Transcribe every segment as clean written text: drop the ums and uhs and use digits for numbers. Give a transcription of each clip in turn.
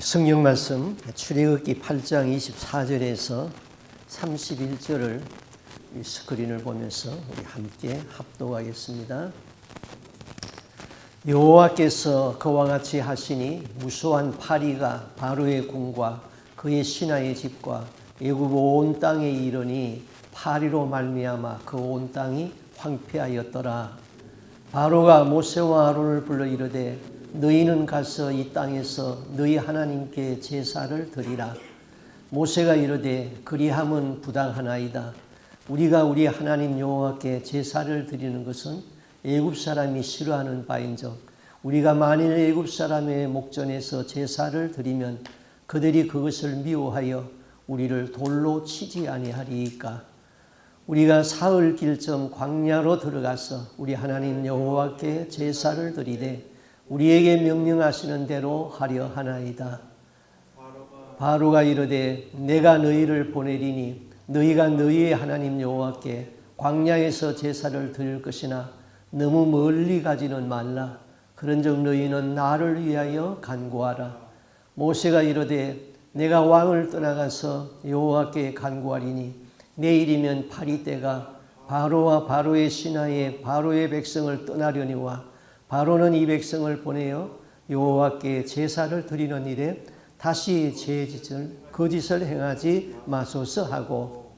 성경 말씀 출애굽기 8장 24절에서 31절을 스크린을 보면서 우리 함께 합독하겠습니다. 여호와께서 그와 같이 하시니 무수한 파리가 바로의 궁과 그의 신하의 집과 애굽 온 땅에 이르니 파리로 말미암아 그 온 땅이 황폐하였더라. 바로가 모세와 아론을 불러 이르되 너희는 가서 이 땅에서 너희 하나님께 제사를 드리라. 모세가 이르되 그리함은 부당하나이다. 우리가 우리 하나님 여호와께 제사를 드리는 것은 애굽 사람이 싫어하는 바인즉 우리가 만일 애굽 사람의 목전에서 제사를 드리면 그들이 그것을 미워하여 우리를 돌로 치지 아니하리이까. 우리가 사흘 길쯤 광야로 들어가서 우리 하나님 여호와께 제사를 드리되 우리에게 명령하시는 대로 하려 하나이다. 바로가 이르되 내가 너희를 보내리니 너희가 너희의 하나님 여호와께 광야에서 제사를 드릴 것이나 너무 멀리 가지는 말라. 그런즉 너희는 나를 위하여 간구하라. 모세가 이르되 내가 왕을 떠나가서 여호와께 간구하리니 내일이면 파리 때가 바로와 바로의 신하의 바로의 백성을 떠나려니와 바로는 이 백성을 보내어 여호와께 제사를 드리는 일에 다시 거짓을 행하지 마소서 하고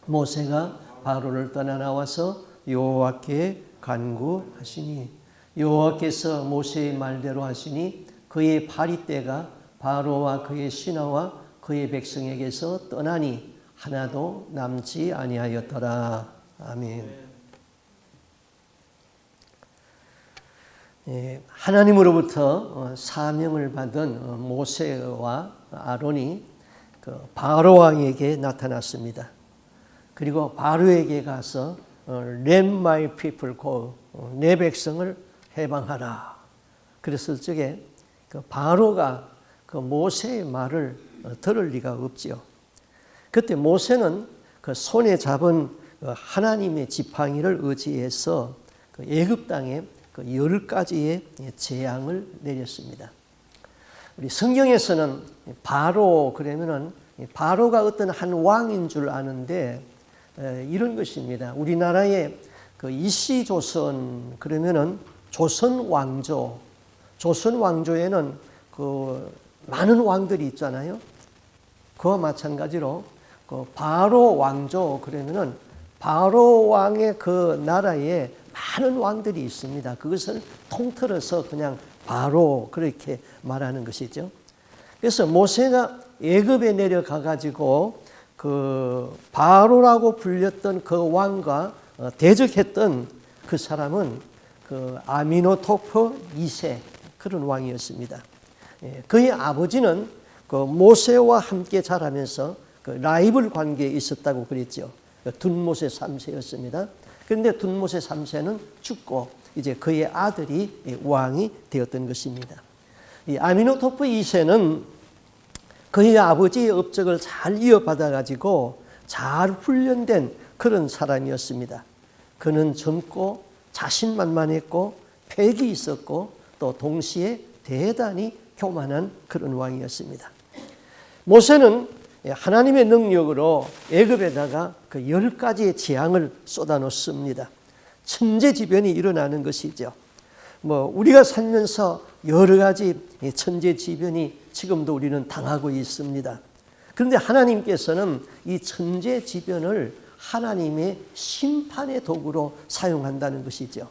모세가 바로를 떠나 나와서 여호와께 간구하시니 여호와께서 모세의 말대로 하시니 그의 파리 때가 바로와 그의 신하와 그의 백성에게서 떠나니 하나도 남지 아니하였더라. 아멘. 하나님으로부터 사명을 받은 모세와 아론이 바로 왕에게 나타났습니다. 그리고 바로에게 가서 Let my people go, 내 백성을 해방하라. 그랬을 적에 바로가 모세의 말을 들을 리가 없지요. 그때 모세는 손에 잡은 하나님의 지팡이를 의지해서 애굽 땅에 10가지의 재앙을 내렸습니다. 우리 성경에서는 바로 그러면은 바로가 어떤 한 왕인 줄 아는데 이런 것입니다. 우리나라의 이시조선 그러면은 조선 왕조에는 많은 왕들이 있잖아요. 그와 마찬가지로 바로 왕조 그러면은 바로 왕의 그 나라에 많은 왕들이 있습니다. 그것을 통틀어서 그냥 바로 그렇게 말하는 것이죠. 그래서 모세가 애굽에 내려가 가지고 그 바로라고 불렸던 그 왕과 대적했던 그 사람은 그 아미노토프 2세 그런 왕이었습니다. 그의 아버지는 그 모세와 함께 자라면서 그 라이벌 관계에 있었다고 그랬죠. 둔모세 3세였습니다. 그런데 둔모세 3세는 죽고 이제 그의 아들이 왕이 되었던 것입니다. 이 아미노토프 2세는 그의 아버지의 업적을 잘 이어받아 가지고 잘 훈련된 그런 사람이었습니다. 그는 젊고 자신만만했고 패기 있었고 또 동시에 대단히 교만한 그런 왕이었습니다. 모세는 하나님의 능력으로 애굽에다가 그 10가지의 재앙을 쏟아놓습니다. 천재지변이 일어나는 것이죠. 우리가 살면서 여러 가지 천재지변이 지금도 우리는 당하고 있습니다. 그런데 하나님께서는 이 천재지변을 하나님의 심판의 도구로 사용한다는 것이죠.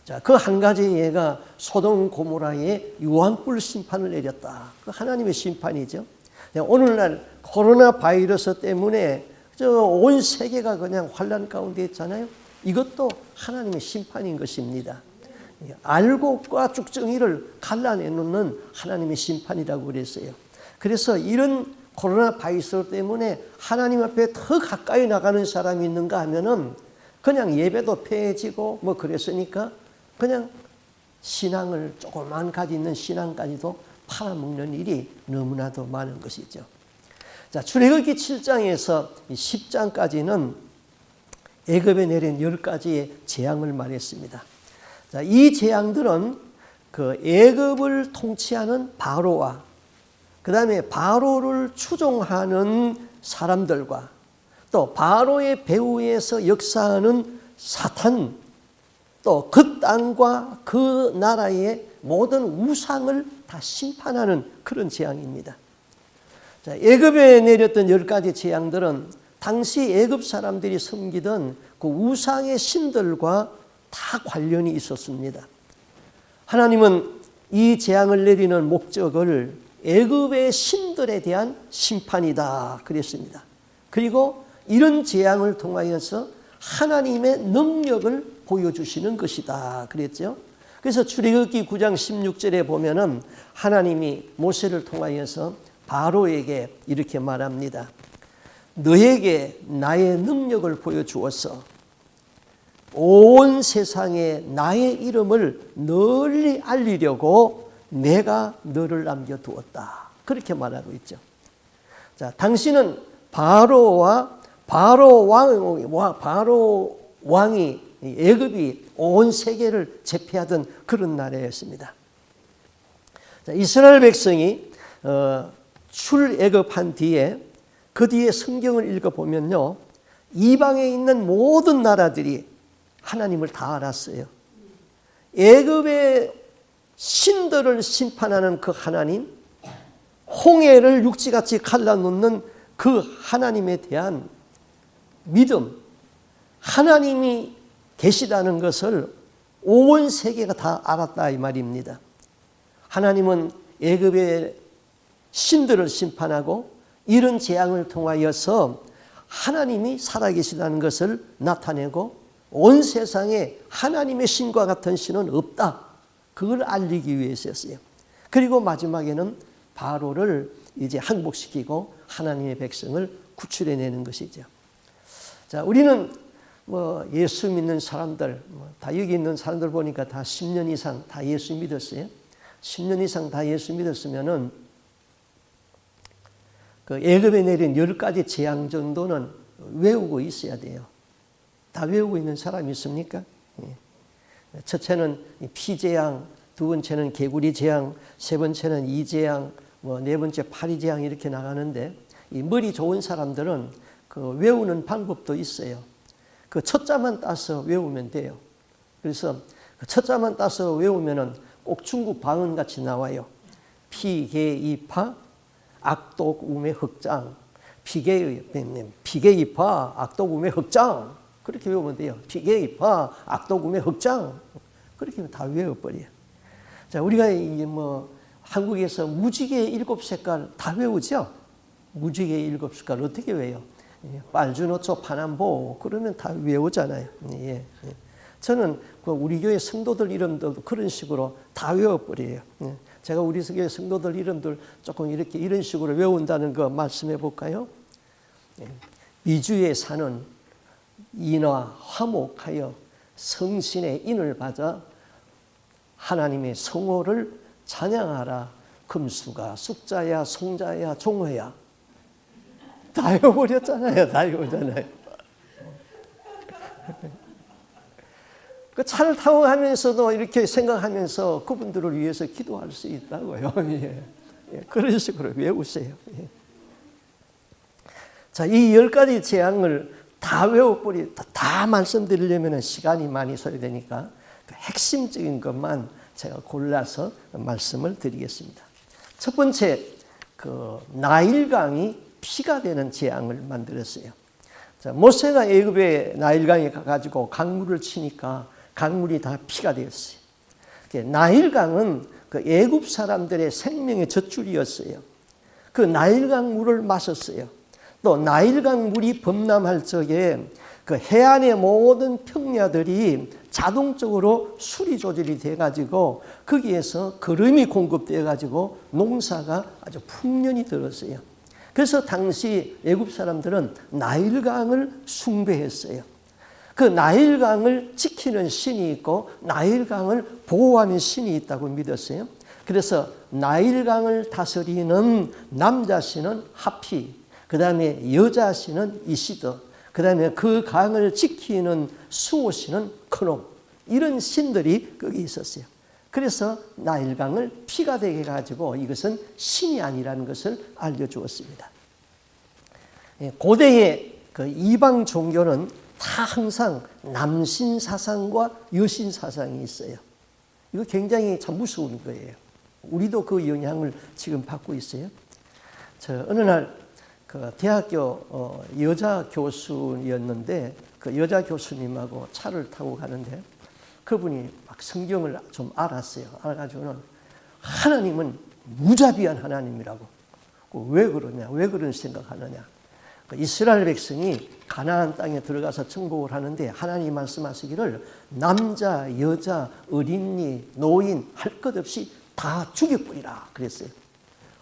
자, 그 한 가지 예가 소돔 고모라에 유황불 심판을 내렸다. 그 하나님의 심판이죠. 오늘날 코로나 바이러스 때문에 온 세계가 그냥 환난 가운데 있잖아요. 이것도 하나님의 심판인 것입니다. 알곡과 쭉정이를 갈라내놓는 하나님의 심판이라고 그랬어요. 그래서 이런 코로나 바이러스 때문에 하나님 앞에 더 가까이 나가는 사람이 있는가 하면은 그냥 예배도 폐해지고 그랬으니까 그냥 신앙을 조금만 가지는 신앙까지도 팔아먹는 일이 너무나도 많은 것이죠. 자, 출애굽기 7장에서 10장까지는 애굽에 내린 10가지의 재앙을 말했습니다. 자, 이 재앙들은 그 애굽을 통치하는 바로와 그 다음에 바로를 추종하는 사람들과 또 바로의 배후에서 역사하는 사탄, 또 그 땅과 그 나라의 모든 우상을 다 심판하는 그런 재앙입니다. 자, 애굽에 내렸던 10가지 재앙들은 당시 애굽 사람들이 섬기던 그 우상의 신들과 다 관련이 있었습니다. 하나님은 이 재앙을 내리는 목적을 애굽의 신들에 대한 심판이다 그랬습니다. 그리고 이런 재앙을 통하여서 하나님의 능력을 보여주시는 것이다 그랬죠. 그래서 출애굽기 9장 16절에 보면은 하나님이 모세를 통하여서 바로에게 이렇게 말합니다. 너에게 나의 능력을 보여주어서 온 세상에 나의 이름을 널리 알리려고 내가 너를 남겨두었다. 그렇게 말하고 있죠. 자, 당신은 바로 왕이 애굽이 온 세계를 제패하던 그런 나라였습니다. 자, 이스라엘 백성이 출애굽한 뒤에 그 뒤에 성경을 읽어보면요, 이방에 있는 모든 나라들이 하나님을 다 알았어요. 애굽의 신들을 심판하는 그 하나님, 홍해를 육지같이 갈라놓는 그 하나님에 대한 믿음, 하나님이 계시다는 것을 온 세계가 다 알았다 이 말입니다. 하나님은 애굽의 신들을 심판하고 이런 재앙을 통하여서 하나님이 살아계시다는 것을 나타내고 온 세상에 하나님의 신과 같은 신은 없다. 그걸 알리기 위해서였어요. 그리고 마지막에는 바로를 이제 항복시키고 하나님의 백성을 구출해내는 것이죠. 자, 우리는 예수 믿는 사람들, 다 여기 있는 사람들 보니까 다 10년 이상 다 예수 믿었어요. 10년 이상 다 예수 믿었으면은 그 애굽에 내린 10가지 재앙 정도는 외우고 있어야 돼요. 다 외우고 있는 사람이 있습니까? 첫째는 피재앙, 두 번째는 개구리 재앙, 세 번째는 이재앙, 네 번째 파리재앙 이렇게 나가는데 이 머리 좋은 사람들은 그 외우는 방법도 있어요. 그 첫자만 따서 외우면 돼요. 그래서 그 첫자만 따서 외우면은 꼭 중국 방언 같이 나와요. 피개이파 악독우매 흑장, 피개이파 악독우매 흑장 그렇게 외우면 돼요. 피개이파 악독우매 흑장 그렇게 다 외워버려요. 자, 우리가 이제 한국에서 무지개 7색깔 다 외우죠. 무지개 7색깔 어떻게 외워요? 빨주노초 파남보 그러면 다 외우잖아요. 예. 저는 우리 교회 성도들 이름들도 그런 식으로 다 외워버려요. 제가 우리 교회 성도들 이름들 조금 이런 식으로 외운다는 거 말씀해 볼까요? 미주에 사는 인화 화목하여 성신의 인을 받아 하나님의 성호를 찬양하라. 금수가 숙자야 송자야 종호야 다 외워버렸잖아요. 다 외우잖아요. 그 차를 타고 가면서도 이렇게 생각하면서 그분들을 위해서 기도할 수 있다고요. 예. 그런 식으로 외우세요. 예. 자, 이 10가지 재앙을 다 말씀드리려면 시간이 많이 소요되니까 그 핵심적인 것만 제가 골라서 말씀을 드리겠습니다. 첫 번째, 그 나일강이 피가 되는 재앙을 만들었어요. 자, 모세가 애굽의 나일강에 가가지고 강물을 치니까 강물이 다 피가 되었어요. 나일강은 그 애굽 사람들의 생명의 젖줄이었어요. 그 나일강 물을 마셨어요. 또 나일강 물이 범람할 적에 그 해안의 모든 평야들이 자동적으로 수리 조절이 돼가지고 거기에서 거름이 공급돼가지고 농사가 아주 풍년이 들었어요. 그래서 당시 애굽 사람들은 나일강을 숭배했어요. 그 나일강을 지키는 신이 있고 나일강을 보호하는 신이 있다고 믿었어요. 그래서 나일강을 다스리는 남자 신은 하피, 그 다음에 여자 신은 이시더, 그 다음에 그 강을 지키는 수호 신은 크놈, 이런 신들이 거기 있었어요. 그래서 나일강을 피가 되게 해가지고 이것은 신이 아니라는 것을 알려주었습니다. 고대의 그 이방 종교는 다 항상 남신 사상과 여신 사상이 있어요. 이거 굉장히 참 무서운 거예요. 우리도 그 영향을 지금 받고 있어요. 어느 날 그 대학교 여자 교수였는데 그 여자 교수님하고 차를 타고 가는데 그분이 막 성경을 좀 알았어요. 알아가지고는 하나님은 무자비한 하나님이라고. 왜 그러냐? 왜 그런 생각하느냐? 이스라엘 백성이 가나안 땅에 들어가서 정복을 하는데 하나님 말씀하시기를 남자, 여자, 어린이, 노인 할 것 없이 다 죽여버리라 그랬어요.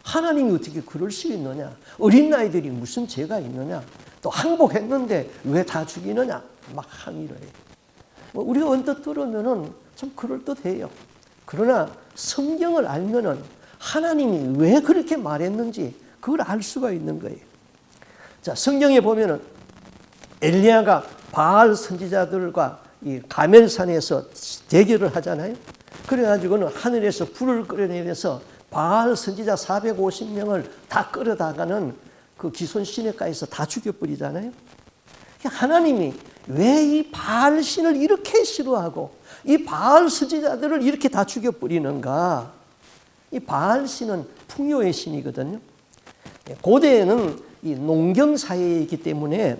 하나님이 어떻게 그럴 수 있느냐? 어린 아이들이 무슨 죄가 있느냐? 또 항복했는데 왜 다 죽이느냐? 막 항의를 해요. 우리가 언뜻 들으면은 좀 그럴듯해요. 그러나 성경을 알면은 하나님이 왜 그렇게 말했는지 그걸 알 수가 있는 거예요. 자, 성경에 보면은 엘리야가 바알 선지자들과 이 가멜산에서 대결을 하잖아요. 그래가지고는 하늘에서 불을 끌어내려서 바알 선지자 450명을 다 끌어다가는 그 기손 시내가에서 다 죽여버리잖아요. 하나님이 왜 이 바알 신을 이렇게 싫어하고 이 바알 선지자들을 이렇게 다 죽여버리는가? 이 바알 신은 풍요의 신이거든요. 고대에는 이 농경 사회이기 때문에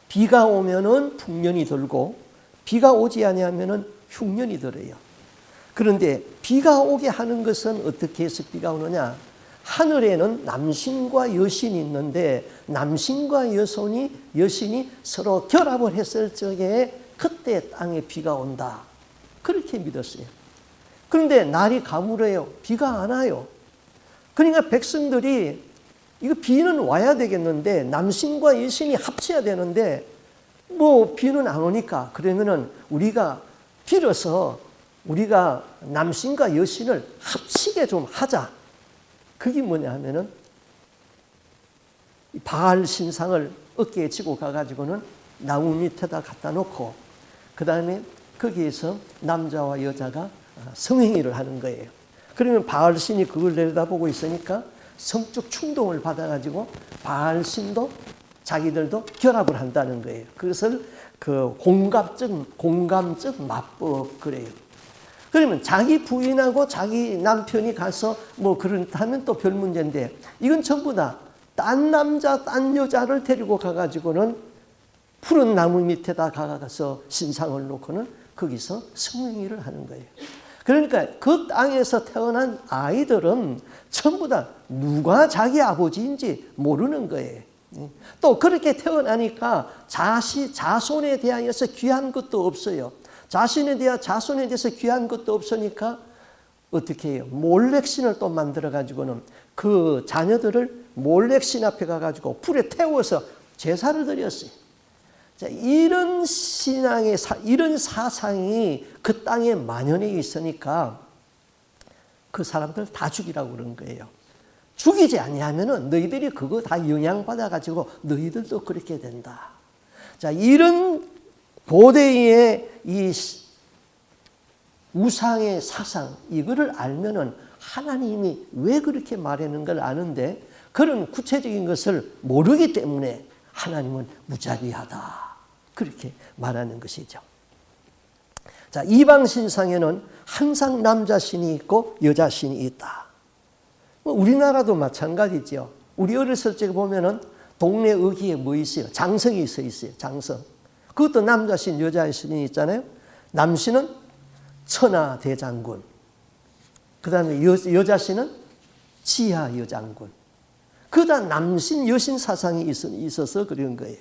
비가 오면은 풍년이 들고 비가 오지 아니하면은 흉년이 들어요. 그런데 비가 오게 하는 것은 어떻게 해서 비가 오느냐? 하늘에는 남신과 여신이 있는데 남신과 여신이 서로 결합을 했을 적에 그때 땅에 비가 온다. 그렇게 믿었어요. 그런데 날이 가물어요. 비가 안 와요. 그러니까 백성들이 이거 비는 와야 되겠는데 남신과 여신이 합쳐야 되는데 뭐 비는 안 오니까 그러면은 우리가 빌어서 우리가 남신과 여신을 합치게 좀 하자. 그게 뭐냐 하면은 바알 신상을 어깨에 지고 가가지고는 나무 밑에다 갖다 놓고 그 다음에 거기에서 남자와 여자가 성행위를 하는 거예요. 그러면 바알 신이 그걸 내려다보고 있으니까 성적 충동을 받아가지고 바알 신도 자기들도 결합을 한다는 거예요. 그것을 그 공감적 마법 그래요. 그러면 자기 부인하고 자기 남편이 가서 뭐 그렇다면 또 별 문제인데 이건 전부 다 딴 남자, 딴 여자를 데리고 가가지고는 푸른 나무 밑에다 가서 신상을 놓고는 거기서 성행위를 하는 거예요. 그러니까 그 땅에서 태어난 아이들은 전부 다 누가 자기 아버지인지 모르는 거예요. 또 그렇게 태어나니까 자손에 대하여서 귀한 것도 없어요. 자손에 대해서 귀한 것도 없으니까 어떻게 해요? 몰렉신을 또 만들어가지고는 그 자녀들을 몰렉신 앞에 가가지고 불에 태워서 제사를 드렸어요. 자, 이런 이런 사상이 그 땅에 만연해 있으니까 그 사람들 다 죽이라고 그런 거예요. 죽이지 아니하면은 너희들이 그거 다 영향받아가지고 너희들도 그렇게 된다. 자, 이런 고대의 이 우상의 사상, 이거를 알면은 하나님이 왜 그렇게 말하는 걸 아는데 그런 구체적인 것을 모르기 때문에 하나님은 무자비하다. 그렇게 말하는 것이죠. 자, 이방 신상에는 항상 남자 신이 있고 여자 신이 있다. 우리나라도 마찬가지죠. 우리 어렸을 때 보면은 동네 어귀에 뭐 있어요? 장성이 있어요. 장성. 그것도 남자 신, 여자 신이 있잖아요. 남신은 천하대장군. 그 다음에 여자 신은 지하여장군. 그다 남신, 여신 사상이 있어서 그런 거예요.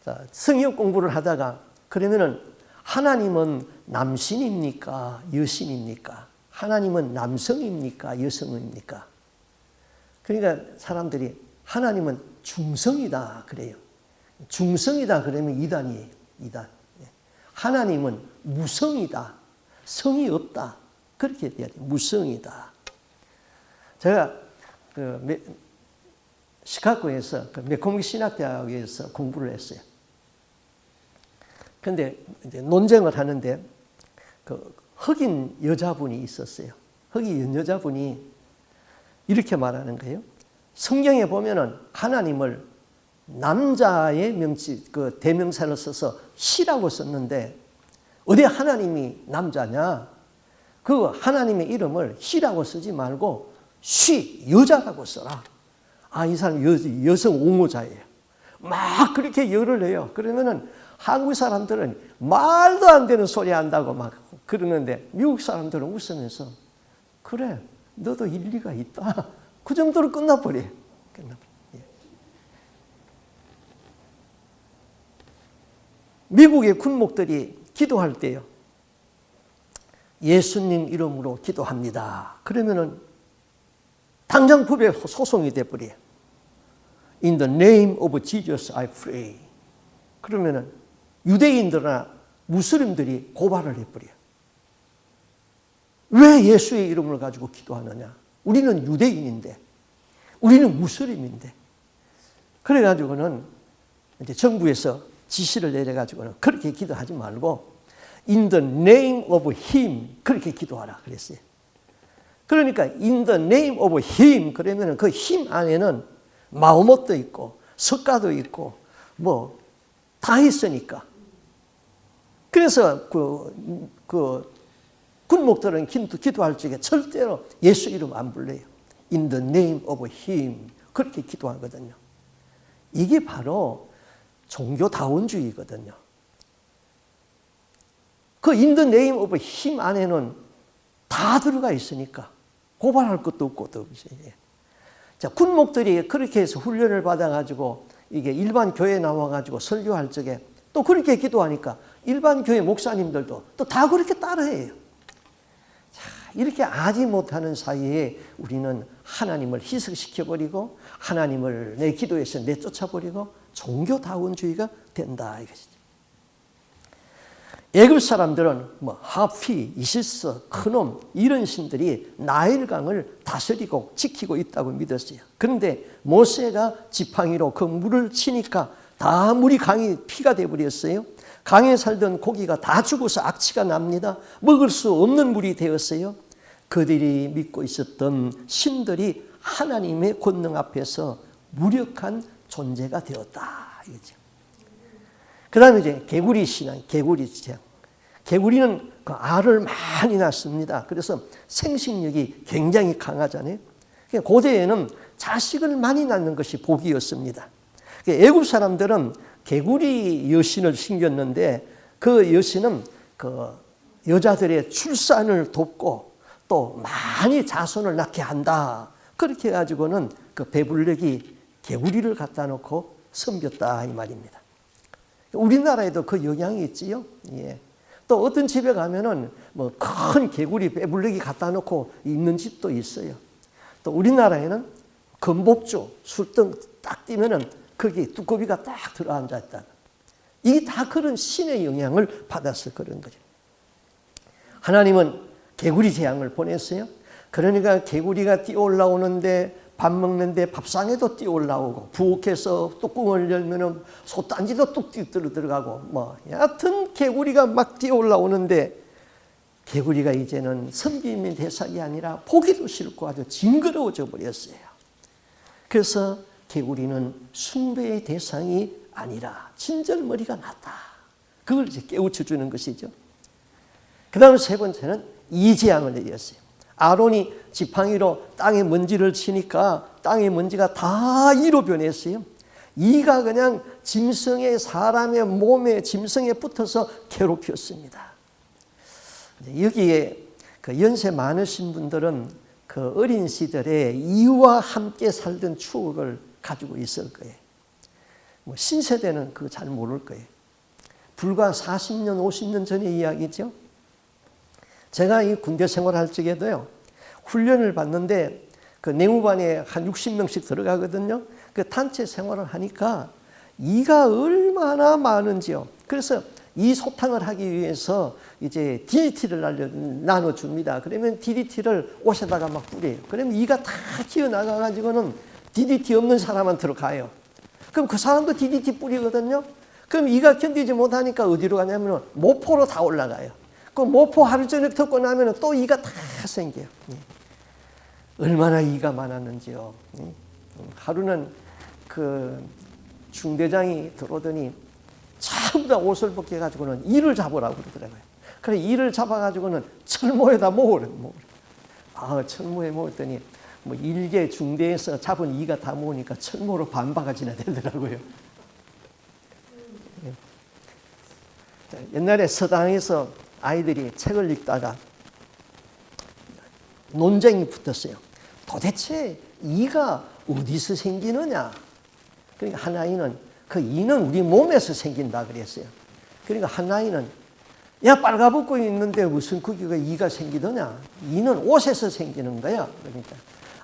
자, 성경 공부를 하다가 그러면은 하나님은 남신입니까? 여신입니까? 하나님은 남성입니까? 여성입니까? 그러니까 사람들이 하나님은 중성이다 그래요. 중성이다 그러면 이단이에요. 이단. 하나님은 무성이다. 성이 없다. 그렇게 돼야 돼요. 무성이다. 제가 시카고에서 맥코믹 신학대학에서 공부를 했어요. 그런데 이제 논쟁을 하는데 흑인 여자분이 있었어요. 흑인 여자분이 이렇게 말하는 거예요. 성경에 보면은 하나님을 남자의 명치, 그 대명사를 써서 시라고 썼는데 어디 하나님이 남자냐? 그 하나님의 이름을 시라고 쓰지 말고 쉬, 여자라고 써라. 아, 이 사람 여성 옹호자예요. 막 그렇게 열을 내요. 그러면은 한국 사람들은 말도 안 되는 소리 한다고 막 그러는데 미국 사람들은 웃으면서 그래, 너도 일리가 있다. 그 정도로 끝나버려요. 미국의 군목들이 기도할 때요. 예수님 이름으로 기도합니다. 그러면은 당장 법에 소송이 돼버려요. In the name of Jesus I pray. 그러면은 유대인들이나 무슬림들이 고발을 해버려요. 왜 예수의 이름을 가지고 기도하느냐? 우리는 유대인인데, 우리는 무슬림인데. 그래가지고는 이제 정부에서 지시를 내려가지고는 그렇게 기도하지 말고 In the name of Him 그렇게 기도하라 그랬어요. 그러니까 In the name of Him 그러면은 그 힘 안에는 마오못도 있고 석가도 있고 뭐 다 있으니까. 그래서 그 군목들은 기도할 적에 절대로 예수 이름 안 불러요. In the name of Him 그렇게 기도하거든요. 이게 바로 종교다원주의거든요. 그 In the name of Him 안에는 다 들어가 있으니까 고발할 것도 없고 또 자, 군목들이 그렇게 해서 훈련을 받아가지고 이게 일반 교회에 나와가지고 설교할 적에 또 그렇게 기도하니까 일반 교회 목사님들도 또 다 그렇게 따라해요. 자, 이렇게 알지 못하는 사이에 우리는 하나님을 희석시켜버리고 하나님을 내 기도에서 내쫓아버리고 종교다원주의가 된다 이것이죠. 애굽 사람들은 뭐 하피, 이시스, 크놈 이런 신들이 나일강을 다스리고 지키고 있다고 믿었어요. 그런데 모세가 지팡이로 그 물을 치니까 다 물이 강이 피가 되어버렸어요. 강에 살던 고기가 다 죽어서 악취가 납니다. 먹을 수 없는 물이 되었어요. 그들이 믿고 있었던 신들이 하나님의 권능 앞에서 무력한 존재가 되었다 이거죠. 그 다음에 이제 개구리 신앙, 개구리 신앙. 개구리는 그 알을 많이 낳습니다. 그래서 생식력이 굉장히 강하잖아요. 고대에는 자식을 많이 낳는 것이 복이었습니다. 애굽 사람들은 개구리 여신을 섬겼는데 그 여신은 그 여자들의 출산을 돕고 또 많이 자손을 낳게 한다. 그렇게 해가지고는 그 베블렉이 개구리를 갖다 놓고 섬겼다 이 말입니다. 우리나라에도 그 영향이 있지요. 예. 또 어떤 집에 가면은 뭐 큰 개구리 베블렉이 갖다 놓고 있는 집도 있어요. 또 우리나라에는 금복주 술등 딱 띄면은 거기 두꺼비가 딱 들어앉아 있다. 이게 다 그런 신의 영향을 받아서 그런 거죠. 하나님은 개구리 재앙을 보냈어요. 그러니까 개구리가 뛰어 올라오는데 밥 먹는데 밥상에도 뛰어 올라오고 부엌에서 뚜껑을 열면은 솥단지도 뚝 들어가고 뭐 여하튼 개구리가 막 뛰어 올라오는데 개구리가 이제는 섬김의 대상이 아니라 보기도 싫고 아주 징그러워져 버렸어요. 그래서 개구리는 숭배의 대상이 아니라 친절머리가 낫다. 그걸 이제 깨우쳐 주는 것이죠. 그 다음 세 번째는 이재앙을 내렸어요. 아론이 지팡이로 땅에 먼지를 치니까 땅의 먼지가 다 이로 변했어요. 이가 그냥 짐승의 사람의 몸에 짐승에 붙어서 괴롭혔습니다. 여기에 그 연세 많으신 분들은 그 어린 시절에 이와 함께 살던 추억을 가지고 있을 거예요. 뭐 신세대는 그거 잘 모를 거예요. 불과 40년, 50년 전의 이야기죠. 제가 이 군대 생활할 적에도요, 훈련을 받는데 그 내무반에 한 60명씩 들어가거든요. 그 단체 생활을 하니까 이가 얼마나 많은지요. 그래서 이 소탕을 하기 위해서 이제 DDT를 나눠줍니다. 그러면 DDT를 옷에다가 막 뿌려요. 그러면 이가 다 튀어나가가지고는 DDT 없는 사람한테로 가요. 그럼 그 사람도 DDT 뿌리거든요. 그럼 이가 견디지 못하니까 어디로 가냐면 모포로 다 올라가요. 그 모포 하루 종일 듣고 나면 또 이가 다 생겨요. 얼마나 이가 많았는지요. 하루는 그 중대장이 들어오더니 전부 다 옷을 벗겨가지고는 이를 잡으라고 그러더라고요. 그래 이를 잡아가지고는 철모에다 모으래. 철모에 모았더니 뭐 일개 중대에서 잡은 이가 다 모으니까 철모로 반바가지나 되더라고요. 옛날에 서당에서 아이들이 책을 읽다가 논쟁이 붙었어요. 도대체 이가 어디서 생기느냐? 그러니까 한 아이는 그 이는 우리 몸에서 생긴다 그랬어요. 그러니까 한 아이는 야 빨가벗고 있는데 무슨 거기가 이가 생기더냐? 이는 옷에서 생기는 거야. 그러니까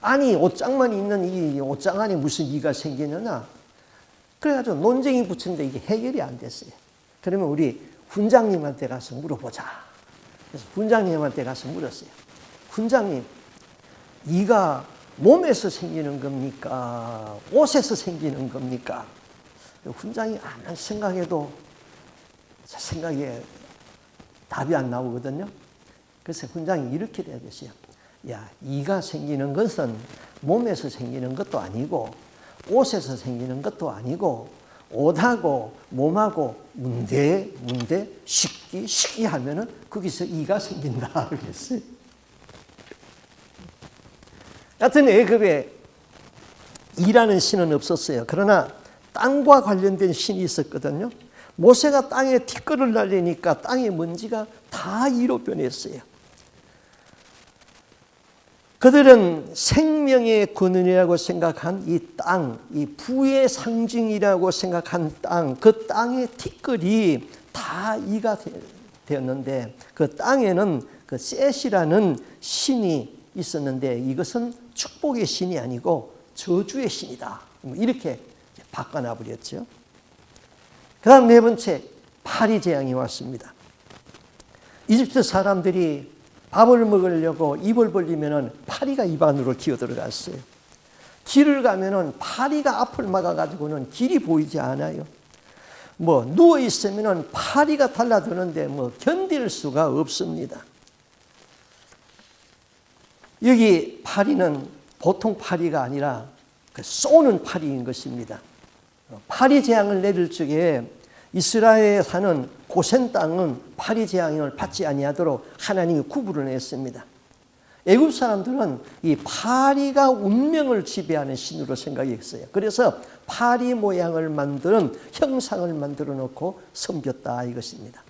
아니 옷장만 있는 이 옷장 안에 무슨 이가 생기느냐? 그래가지고 논쟁이 붙였는데 이게 해결이 안 됐어요. 그러면 우리 훈장님한테 가서 물어보자. 그래서 훈장님한테 가서 물었어요. 훈장님, 이가 몸에서 생기는 겁니까? 옷에서 생기는 겁니까? 훈장이 아무리 생각해도 제 생각에 답이 안 나오거든요. 그래서 훈장이 이렇게 대답했어요. 야, 이가 생기는 것은 몸에서 생기는 것도 아니고 옷에서 생기는 것도 아니고 옷하고 몸하고 문대 식기 하면은 거기서 이가 생긴다 그랬어요. 여하튼 애굽에 이라는 신은 없었어요. 그러나 땅과 관련된 신이 있었거든요. 모세가 땅에 티끌을 날리니까 땅의 먼지가 다 이로 변했어요. 그들은 생명의 근원이라고 생각한 이 땅, 이 부의 상징이라고 생각한 땅, 그 땅의 티끌이 다 이가 되었는데 그 땅에는 그 셋이라는 신이 있었는데 이것은 축복의 신이 아니고 저주의 신이다. 이렇게 바꿔놔 버렸죠. 그 다음 네 번째, 파리 재앙이 왔습니다. 이집트 사람들이 밥을 먹으려고 입을 벌리면은 파리가 입 안으로 기어 들어갔어요. 길을 가면은 파리가 앞을 막아가지고는 길이 보이지 않아요. 뭐 누워 있으면은 파리가 달라드는데 뭐 견딜 수가 없습니다. 여기 파리는 보통 파리가 아니라 그 쏘는 파리인 것입니다. 파리 재앙을 내릴 적에 이스라엘에 사는 고센 땅은 파리 재앙을 받지 아니하도록 하나님이 구분을 했습니다. 애굽 사람들은 이 파리가 운명을 지배하는 신으로 생각했어요. 그래서 파리 모양을 만드는 형상을 만들어 놓고 섬겼다 이것입니다.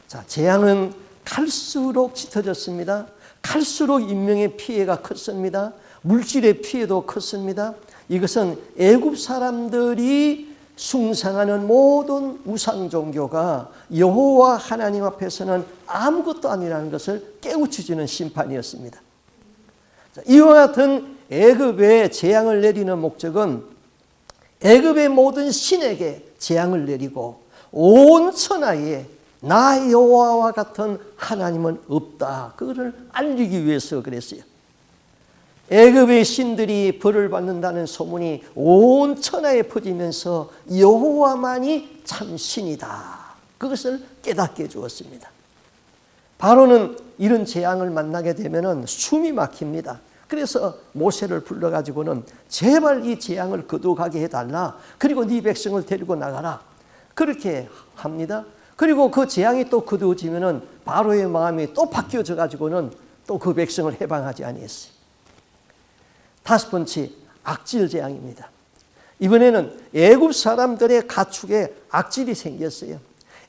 자, 재앙은 갈수록 짙어졌습니다. 갈수록 인명의 피해가 컸습니다. 물질의 피해도 컸습니다. 이것은 애굽 사람들이 숭상하는 모든 우상 종교가 여호와 하나님 앞에서는 아무것도 아니라는 것을 깨우쳐주는 심판이었습니다. 이와 같은 애굽에 재앙을 내리는 목적은 애굽의 모든 신에게 재앙을 내리고 온 천하에 나 여호와와 같은 하나님은 없다. 그것을 알리기 위해서 그랬어요. 애굽의 신들이 벌을 받는다는 소문이 온 천하에 퍼지면서 여호와만이 참 신이다. 그것을 깨닫게 해주었습니다. 바로는 이런 재앙을 만나게 되면 숨이 막힙니다. 그래서 모세를 불러가지고는 제발 이 재앙을 거두가게 해달라. 그리고 네 백성을 데리고 나가라. 그렇게 합니다. 그리고 그 재앙이 또 거두어지면 바로의 마음이 또 바뀌어져 가지고는 또 그 백성을 해방하지 아니했어요. 다섯 번째, 악질 재앙입니다. 이번에는 애굽 사람들의 가축에 악질이 생겼어요.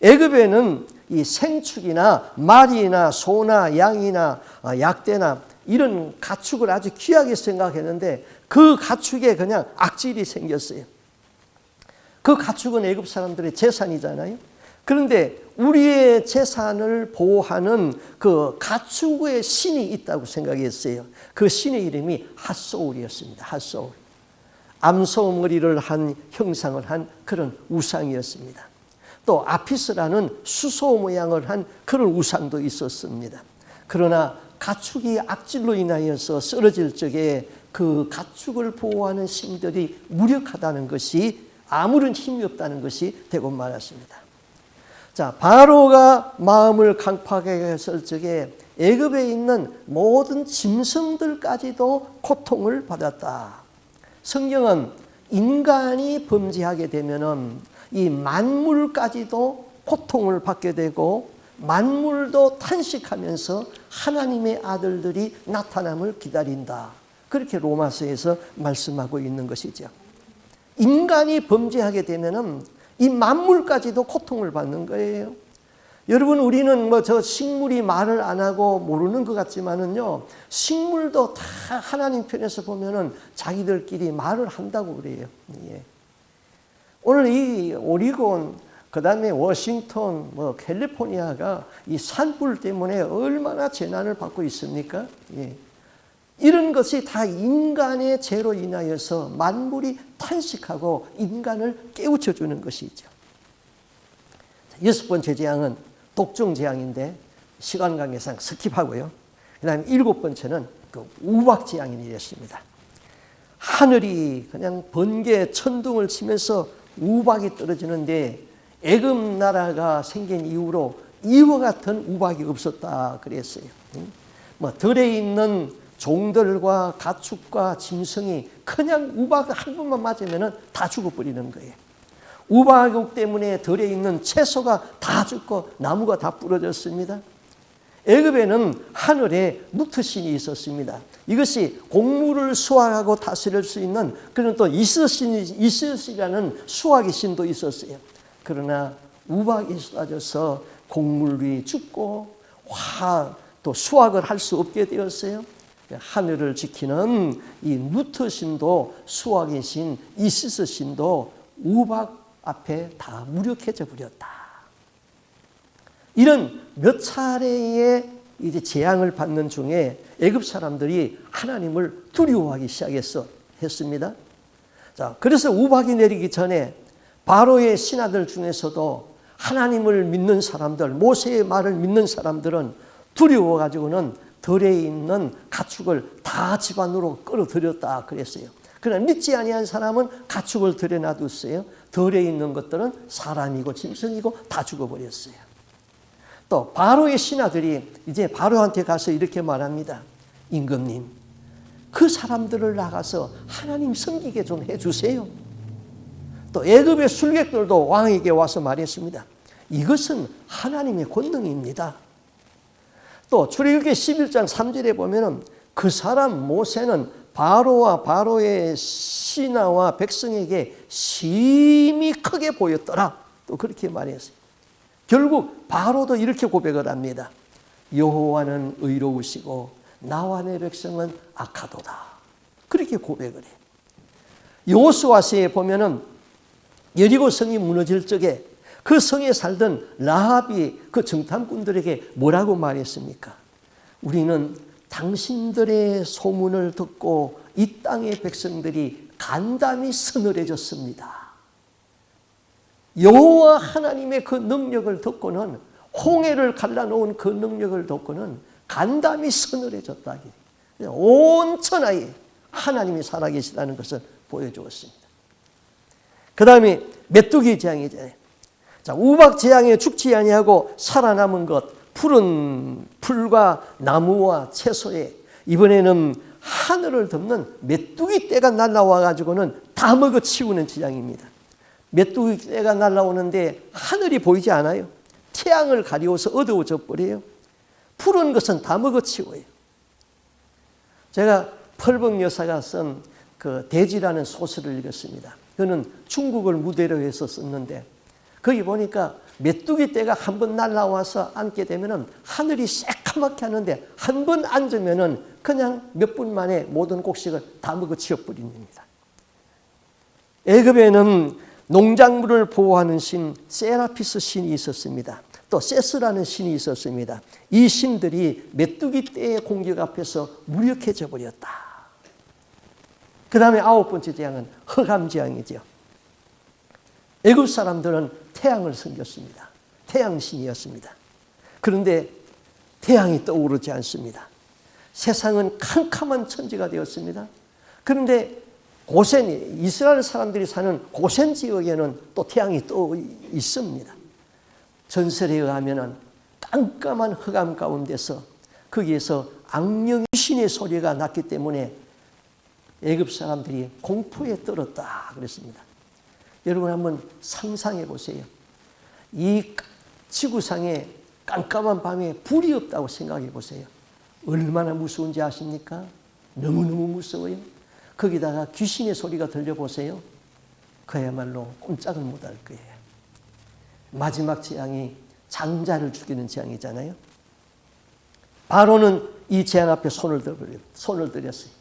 애굽에는 이 생축이나 말이나 소나 양이나 약대나 이런 가축을 아주 귀하게 생각했는데 그 가축에 그냥 악질이 생겼어요. 그 가축은 애굽 사람들의 재산이잖아요. 그런데 우리의 재산을 보호하는 그 가축의 신이 있다고 생각했어요. 그 신의 이름이 핫소울이었습니다. 핫소울. 암소머리를 한 형상을 한 그런 우상이었습니다. 또 아피스라는 수소 모양을 한 그런 우상도 있었습니다. 그러나 가축이 악질로 인하여서 쓰러질 적에 그 가축을 보호하는 신들이 무력하다는 것이 아무런 힘이 없다는 것이 되고 말았습니다. 자, 바로가 마음을 강팍하게 했을 적에 애굽에 있는 모든 짐승들까지도 고통을 받았다. 성경은 인간이 범죄하게 되면은 이 만물까지도 고통을 받게 되고 만물도 탄식하면서 하나님의 아들들이 나타남을 기다린다. 그렇게 로마서에서 말씀하고 있는 것이죠. 인간이 범죄하게 되면은 이 만물까지도 고통을 받는 거예요. 여러분, 우리는 저 식물이 말을 안 하고 모르는 것 같지만은요, 식물도 다 하나님 편에서 보면은 자기들끼리 말을 한다고 그래요. 예. 오늘 이 오리곤, 그 다음에 워싱턴, 캘리포니아가 이 산불 때문에 얼마나 재난을 받고 있습니까? 예. 이런 것이 다 인간의 죄로 인하여서 만물이 탄식하고 인간을 깨우쳐 주는 것이죠. 여섯 번째 재앙은 독종 재앙인데 시간 관계상 스킵하고요. 그 다음에 일곱 번째는 그 우박 재앙이 되었습니다. 하늘이 그냥 번개 천둥을 치면서 우박이 떨어지는데 애굽 나라가 생긴 이후로 이와 같은 우박이 없었다 그랬어요. 들에 있는 종들과 가축과 짐승이 그냥 우박 한 번만 맞으면 다 죽어버리는 거예요. 우박 때문에 들에 있는 채소가 다 죽고 나무가 다 부러졌습니다. 애굽에는 하늘에 누트신이 있었습니다. 이것이 곡물을 수확하고 다스릴 수 있는 그런 또 이스신이라는 수확의 신도 있었어요. 그러나 우박이 쏟아져서 곡물이 죽고 또 수확을 할 수 없게 되었어요. 하늘을 지키는 이 누트신도 수확의 신, 이시스신도 우박 앞에 다 무력해져 버렸다. 이런 몇 차례의 이제 재앙을 받는 중에 애굽 사람들이 하나님을 두려워하기 시작했습니다. 자, 그래서 우박이 내리기 전에 바로의 신하들 중에서도 하나님을 믿는 사람들, 모세의 말을 믿는 사람들은 두려워가지고는 들에 있는 가축을 다 집안으로 끌어들였다 그랬어요. 그러나 믿지 아니한 사람은 가축을 들에 놔뒀어요. 들에 있는 것들은 사람이고 짐승이고 다 죽어버렸어요. 또 바로의 신하들이 이제 바로한테 가서 이렇게 말합니다. 임금님, 그 사람들을 나가서 하나님 섬기게 좀 해주세요. 또 애굽의 술객들도 왕에게 와서 말했습니다. 이것은 하나님의 권능입니다. 또 출애굽기 11장 3절에 보면은 그 사람 모세는 바로와 바로의 신하와 백성에게 심히 크게 보였더라. 또 그렇게 말했어요. 결국 바로도 이렇게 고백을 합니다. 여호와는 의로우시고 나와 내 백성은 악하도다. 그렇게 고백을 해요. 여호수아서에 보면은 여리고 성이 무너질 적에 그 성에 살던 라합이 그 정탐꾼들에게 뭐라고 말했습니까? 우리는 당신들의 소문을 듣고 이 땅의 백성들이 간담이 서늘해졌습니다. 여호와 하나님의 그 능력을 듣고는 홍해를 갈라놓은 그 능력을 듣고는 간담이 서늘해졌다. 온 천하에 하나님이 살아계시다는 것을 보여주었습니다. 그 다음에 메뚜기 재앙이잖아요. 자, 우박 재앙에 죽지 아니하고 살아남은 것, 푸른 풀과 나무와 채소에 이번에는 하늘을 덮는 메뚜기 떼가 날아와 가지고는 다 먹어치우는 재앙입니다. 메뚜기 떼가 날아오는데 하늘이 보이지 않아요. 태양을 가리워서 어두워져 버려요. 푸른 것은 다 먹어치워요. 제가 펄벅 여사가 쓴 그 대지라는 소설을 읽었습니다. 그는 중국을 무대로 해서 썼는데 거기 보니까 메뚜기 떼가 한 번 날아와서 앉게 되면은 하늘이 새까맣게 하는데 한 번 앉으면은 그냥 몇 분 만에 모든 곡식을 다 먹어치워 버립니다. 애굽에는 농작물을 보호하는 신 세라피스 신이 있었습니다. 또 세스라는 신이 있었습니다. 이 신들이 메뚜기 떼의 공격 앞에서 무력해져 버렸다. 그 다음에 아홉 번째 재앙은 흑암 재앙이죠. 애굽 사람들은 태양을 섬겼습니다. 태양신이었습니다. 그런데 태양이 떠오르지 않습니다. 세상은 캄캄한 천지가 되었습니다. 그런데 이스라엘 사람들이 사는 고센 지역에는 또 태양이 떠 있습니다. 전설에 의하면 깜깜한 흑암 가운데서 거기에서 악령 귀신의 소리가 났기 때문에 애굽 사람들이 공포에 떨었다 그랬습니다. 여러분 한번 상상해 보세요. 이 지구상에 깜깜한 밤에 불이 없다고 생각해 보세요. 얼마나 무서운지 아십니까? 너무너무 무서워요. 거기다가 귀신의 소리가 들려보세요. 그야말로 꼼짝을 못할 거예요. 마지막 재앙이 장자를 죽이는 재앙이잖아요. 바로는 이 재앙 앞에 손을 들였어요.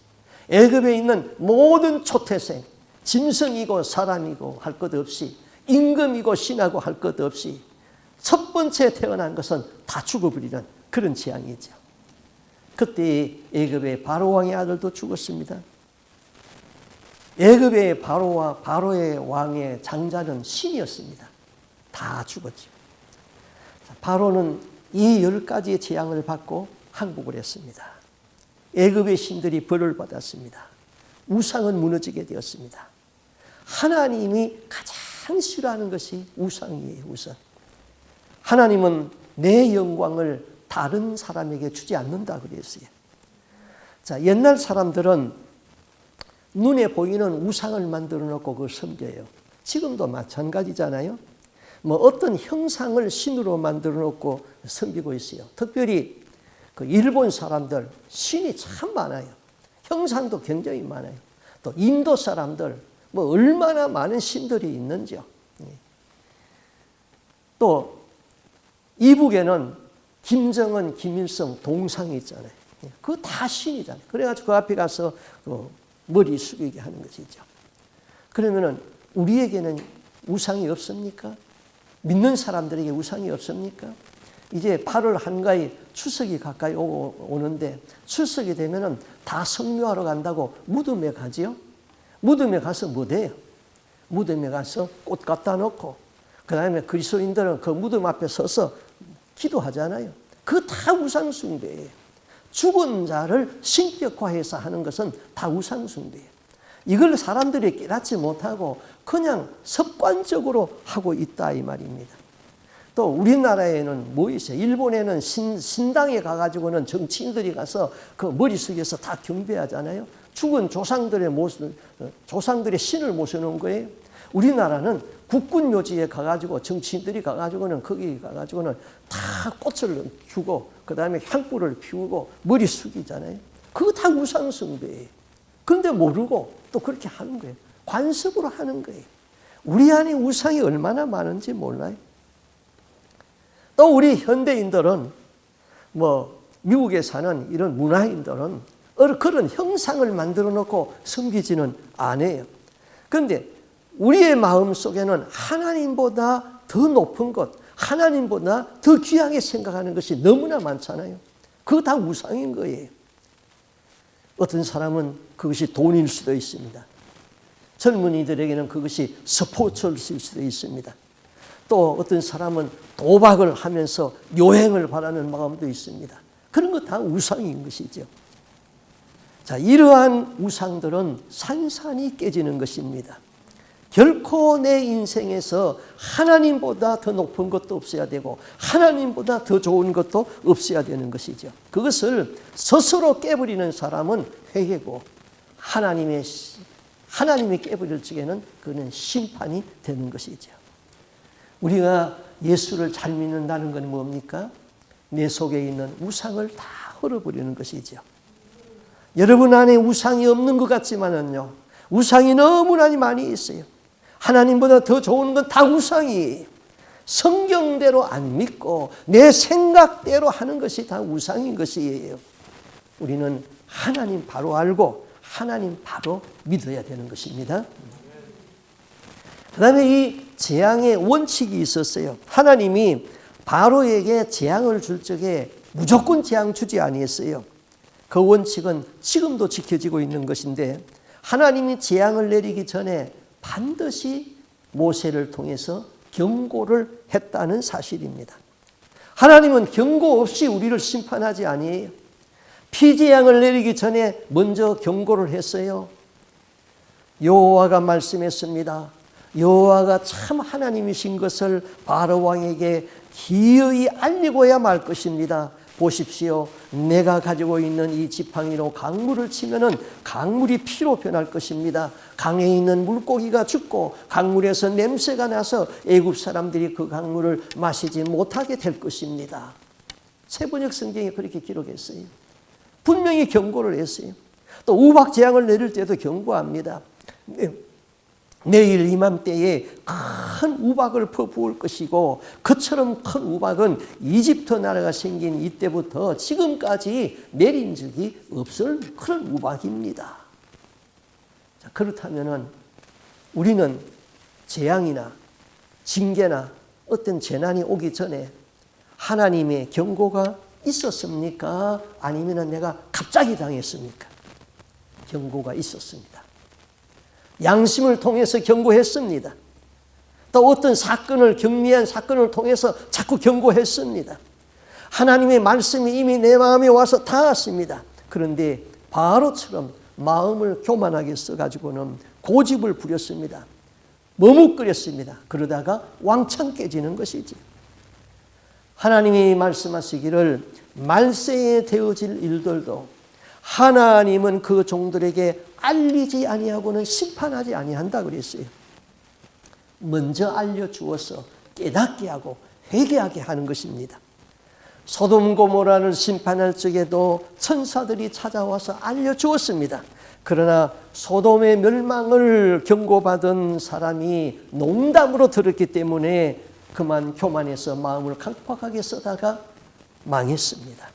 애굽에 있는 모든 초태생, 짐승이고 사람이고 할 것 없이, 임금이고 신하고 할 것 없이 첫 번째 태어난 것은 다 죽어버리는 그런 재앙이죠. 그때 애굽의 바로 왕의 아들도 죽었습니다. 애굽의 바로와 바로의 왕의 장자는 신이었습니다. 다 죽었죠. 바로는 이 10가지의 재앙을 받고 항복을 했습니다. 애굽의 신들이 벌을 받았습니다. 우상은 무너지게 되었습니다. 하나님이 가장 싫어하는 것이 우상이에요. 우상. 하나님은 내 영광을 다른 사람에게 주지 않는다 그랬어요. 자, 옛날 사람들은 눈에 보이는 우상을 만들어 놓고 그걸 섬겨요. 지금도 마찬가지잖아요. 뭐 어떤 형상을 신으로 만들어 놓고 섬기고 있어요. 특별히 그 일본 사람들 신이 참 많아요. 형상도 굉장히 많아요. 또 인도 사람들 뭐 얼마나 많은 신들이 있는지요. 또 이북에는 김정은, 김일성 동상이 있잖아요. 그거 다 신이잖아요. 그래가지고 그 앞에 가서 머리 숙이게 하는 것이죠. 그러면은 우리에게는 우상이 없습니까? 믿는 사람들에게 우상이 없습니까? 이제 8월 한가위 추석이 가까이 오는데 추석이 되면은 다 성묘하러 간다고 무덤에 가지요. 무덤에 가서 뭐 돼요? 무덤에 가서 꽃 갖다 놓고 그 다음에 그리스도인들은 그 무덤 앞에 서서 기도하잖아요. 그거 다 우상 숭배예요. 죽은 자를 신격화해서 하는 것은 다 우상 숭배예요. 이걸 사람들이 깨닫지 못하고 그냥 습관적으로 하고 있다 이 말입니다. 또 우리나라에는 뭐 있어요? 일본에는 신당에 가가지고는 정치인들이 가서 그 머리 숙여서 다 경배하잖아요. 죽은 조상들의 조상들의 신을 모셔놓은 거예요. 우리나라는 국군 묘지에 가가지고 정치인들이 가가지고는 거기 가가지고는 다 꽃을 주고 그 다음에 향불을 피우고 머리 숙이잖아요. 그거 다 우상 숭배예요. 그런데 모르고 또 그렇게 하는 거예요. 관습으로 하는 거예요. 우리 안에 우상이 얼마나 많은지 몰라요. 또 우리 현대인들은 뭐 미국에 사는 이런 문화인들은 그런 형상을 만들어 놓고 섬기지는 않아요. 그런데 우리의 마음 속에는 하나님보다 더 높은 것, 하나님보다 더 귀하게 생각하는 것이 너무나 많잖아요. 그거 다 우상인 거예요. 어떤 사람은 그것이 돈일 수도 있습니다. 젊은이들에게는 그것이 스포츠일 수도 있습니다. 또 어떤 사람은 도박을 하면서 요행을 바라는 마음도 있습니다. 그런 거 다 우상인 것이죠. 자, 이러한 우상들은 산산이 깨지는 것입니다. 결코 내 인생에서 하나님보다 더 높은 것도 없어야 되고 하나님보다 더 좋은 것도 없어야 되는 것이죠. 그것을 스스로 깨버리는 사람은 회개고 하나님이 깨버릴 적에는 그는 심판이 되는 것이죠. 우리가 예수를 잘 믿는다는 건 뭡니까? 내 속에 있는 우상을 다 헐어버리는 것이죠. 여러분 안에 우상이 없는 것 같지만은요, 우상이 너무나 많이 있어요. 하나님보다 더 좋은 건 다 우상이에요. 성경대로 안 믿고 내 생각대로 하는 것이 다 우상인 것이에요. 우리는 하나님 바로 알고 하나님 바로 믿어야 되는 것입니다. 그 다음에 이 재앙의 원칙이 있었어요. 하나님이 바로에게 재앙을 줄 적에 무조건 재앙 주지 아니했어요. 그 원칙은 지금도 지켜지고 있는 것인데 하나님이 재앙을 내리기 전에 반드시 모세를 통해서 경고를 했다는 사실입니다. 하나님은 경고 없이 우리를 심판하지 아니에요. 피재앙을 내리기 전에 먼저 경고를 했어요. 여호와가 말씀했습니다. 여호와가 참 하나님이신 것을 바로 왕에게 기어이 알리고야 말 것입니다. 보십시오. 내가 가지고 있는 이 지팡이로 강물을 치면은 강물이 피로 변할 것입니다. 강에 있는 물고기가 죽고 강물에서 냄새가 나서 애굽 사람들이 그 강물을 마시지 못하게 될 것입니다. 세번역 성경에 그렇게 기록했어요. 분명히 경고를 했어요. 또 우박 재앙을 내릴 때도 경고합니다. 내일 이맘때에 큰 우박을 퍼부을 것이고 그처럼 큰 우박은 이집트 나라가 생긴 이때부터 지금까지 내린 적이 없을 그런 우박입니다. 자, 그렇다면 우리는 재앙이나 징계나 어떤 재난이 오기 전에 하나님의 경고가 있었습니까? 아니면 내가 갑자기 당했습니까? 경고가 있었습니다. 양심을 통해서 경고했습니다. 또 어떤 사건을 경미한 사건을 통해서 자꾸 경고했습니다. 하나님의 말씀이 이미 내 마음에 와서 닿았습니다. 그런데 바로처럼 마음을 교만하게 써가지고는 고집을 부렸습니다. 머뭇거렸습니다. 그러다가 왕창 깨지는 것이지. 하나님이 말씀하시기를 말세에 되어질 일들도 하나님은 그 종들에게 알리지 아니하고는 심판하지 아니한다 그랬어요. 먼저 알려주어서 깨닫게 하고 회개하게 하는 것입니다. 소돔 고모라를 심판할 적에도 천사들이 찾아와서 알려주었습니다. 그러나 소돔의 멸망을 경고받은 사람이 농담으로 들었기 때문에 그만 교만해서 마음을 강팍하게 쓰다가 망했습니다.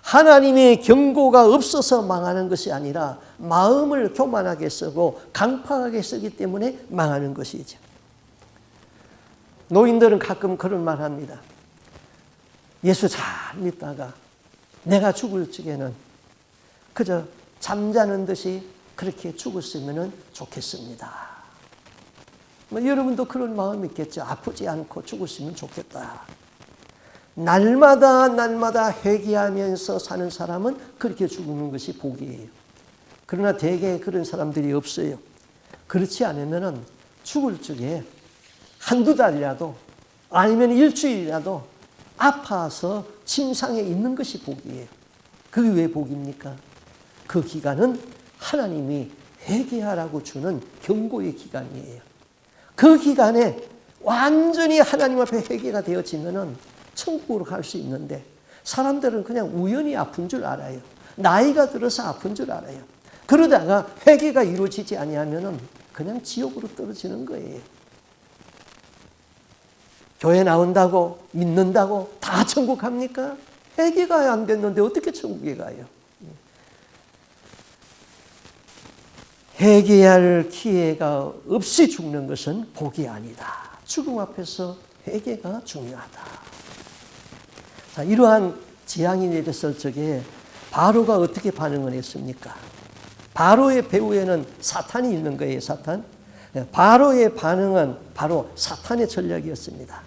하나님의 경고가 없어서 망하는 것이 아니라 마음을 교만하게 쓰고 강팍하게 쓰기 때문에 망하는 것이죠. 노인들은 가끔 그런 말 합니다. 예수 잘 믿다가 내가 죽을 적에는 그저 잠자는 듯이 그렇게 죽었으면 좋겠습니다. 여러분도 그런 마음이 있겠죠. 아프지 않고 죽었으면 좋겠다. 날마다 회개하면서 사는 사람은 그렇게 죽는 것이 복이에요. 그러나 대개 그런 사람들이 없어요. 그렇지 않으면 죽을 적에 한두 달이라도 아니면 일주일이라도 아파서 침상에 있는 것이 복이에요. 그게 왜 복입니까? 그 기간은 하나님이 회개하라고 주는 경고의 기간이에요. 그 기간에 완전히 하나님 앞에 회개가 되어지면은 천국으로 갈 수 있는데 사람들은 그냥 우연히 아픈 줄 알아요. 나이가 들어서 아픈 줄 알아요. 그러다가 회개가 이루어지지 아니하면은 그냥 지옥으로 떨어지는 거예요. 교회 나온다고 믿는다고 다 천국 갑니까? 회개가 안 됐는데 어떻게 천국에 가요? 회개할 기회가 없이 죽는 것은 복이 아니다. 죽음 앞에서 회개가 중요하다. 자, 이러한 재앙이 내렸을 적에 바로가 어떻게 반응을 했습니까? 바로의 배후에는 사탄이 있는 거예요. 사탄. 바로의 반응은 바로 사탄의 전략이었습니다.